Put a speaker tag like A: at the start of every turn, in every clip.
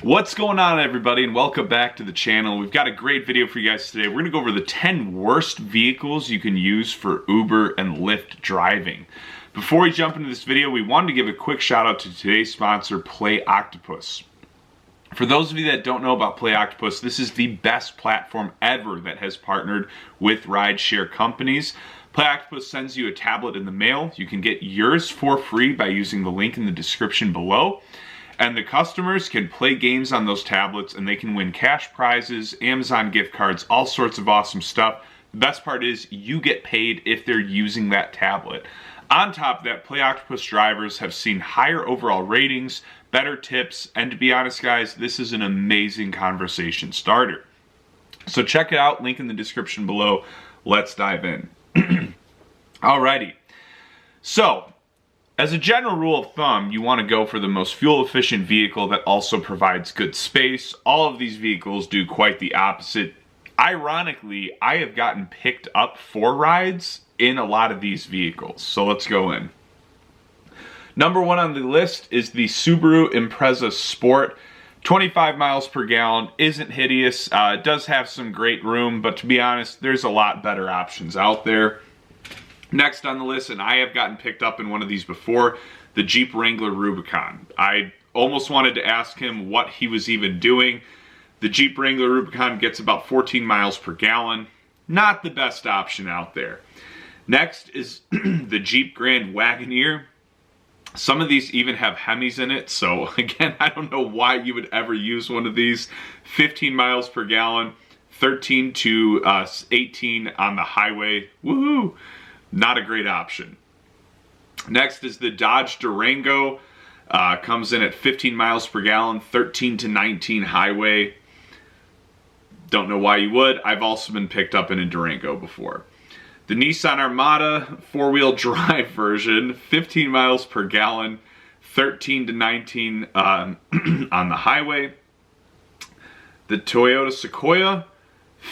A: What's going on, everybody, and welcome back to the channel. We've got a great video for you guys today. We're going to go over the 10 worst vehicles you can use for Uber and Lyft driving. Before we jump into this video, we wanted to give a quick shout out to today's sponsor, Play Octopus. For those of you that don't know about Play Octopus, this is the best platform ever that has partnered with rideshare companies. Play Octopus sends you a tablet in the mail. You can get yours for free by using the link in the description below. And the customers can play games on those tablets and they can win cash prizes, Amazon gift cards, all sorts of awesome stuff. The best part is you get paid if they're using that tablet. On top of that, Play Octopus drivers have seen higher overall ratings, better tips, and to be honest guys, this is an amazing conversation starter. So check it out, link in the description below. Let's dive in. Alrighty. So, as a general rule of thumb, you want to go for the most fuel-efficient vehicle that also provides good space. All of these vehicles do quite the opposite. Ironically, I have gotten picked up for rides in a lot of these vehicles. So let's go in. Number one on the list is the Subaru Impreza Sport. 25 miles per gallon, isn't hideous. It does have some great room, but to be honest, there's a lot better options out there. Next on the list, and I have gotten picked up in one of these before, the Jeep Wrangler Rubicon. I almost wanted to ask him what he was even doing. The Jeep Wrangler Rubicon gets about 14 miles per gallon. Not the best option out there. Next is the Jeep Grand Wagoneer. Some of these even have Hemis in it, so again, I don't know why you would ever use one of these. 15 miles per gallon, 13 to 18 on the highway. Woohoo! Not a great option. Next is the Dodge Durango. Comes in at 15 miles per gallon, 13 to 19 highway. Don't know why you would. I've also been picked up in a Durango before. The Nissan Armada 4-wheel drive version, 15 miles per gallon, 13 to 19 on the highway. The Toyota Sequoia,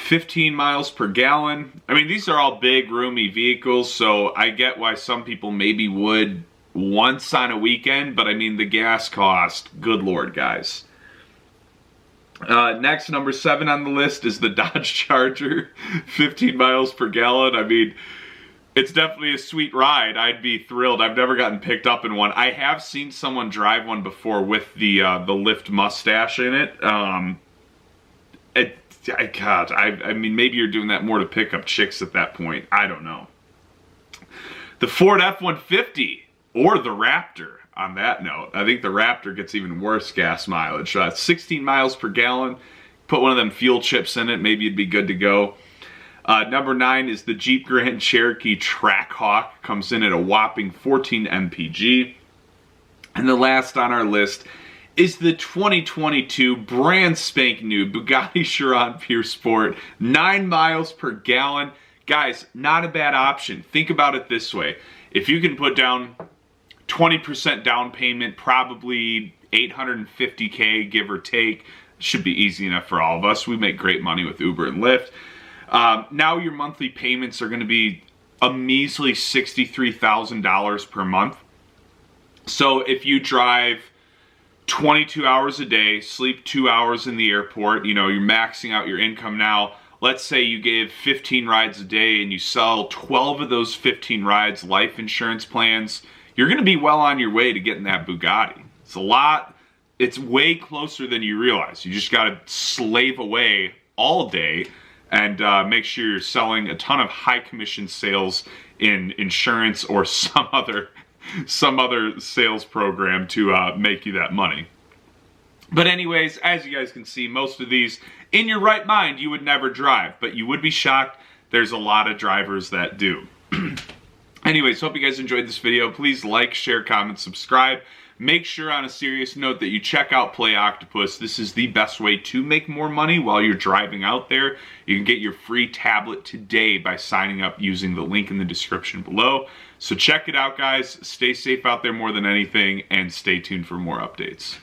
A: 15 miles per gallon. I mean, these are all big, roomy vehicles, so I get why some people maybe would once on a weekend, but I mean, the gas cost, good Lord, guys. Next, number 7 on the list is the Dodge Charger, 15 miles per gallon. I mean, it's definitely a sweet ride. I'd be thrilled. I've never gotten picked up in one. I have seen someone drive one before with the Lyft mustache in it. I mean, maybe you're doing that more to pick up chicks at that point. I don't know. The Ford F-150 or the Raptor. On that note, I think the Raptor gets even worse gas mileage. 16 miles per gallon. Put one of them fuel chips in it, maybe you'd be good to go. Number 9 is the Jeep Grand Cherokee Trackhawk. Comes in at a whopping 14 mpg. And the last on our list is the 2022 brand spank new Bugatti Chiron Pure Sport. 9 miles per gallon. Guys, not a bad option. Think about it this way. If you can put down 20% down payment, probably $850K, give or take. Should be easy enough for all of us. We make great money with Uber and Lyft. Now your monthly payments are going to be a measly $63,000 per month. So if you drive 22 hours a day, sleep 2 hours in the airport, you know, you're maxing out your income now. Let's say you gave 15 rides a day and you sell 12 of those 15 rides life insurance plans. You're going to be well on your way to getting that Bugatti. It's a lot. It's way closer than you realize. You just got to slave away all day and make sure you're selling a ton of high commission sales in insurance or some other sales program to make you that money. But anyways, as you guys can see, most of these, in your right mind, you would never drive, but you would be shocked. There's a lot of drivers that do. Anyways, hope you guys enjoyed this video. Please like, share, comment, subscribe. Make sure on a serious note that you check out Play Octopus. This is the best way to make more money while you're driving out there. You can get your free tablet today by signing up using the link in the description below. So check it out, guys. Stay safe out there more than anything, and stay tuned for more updates.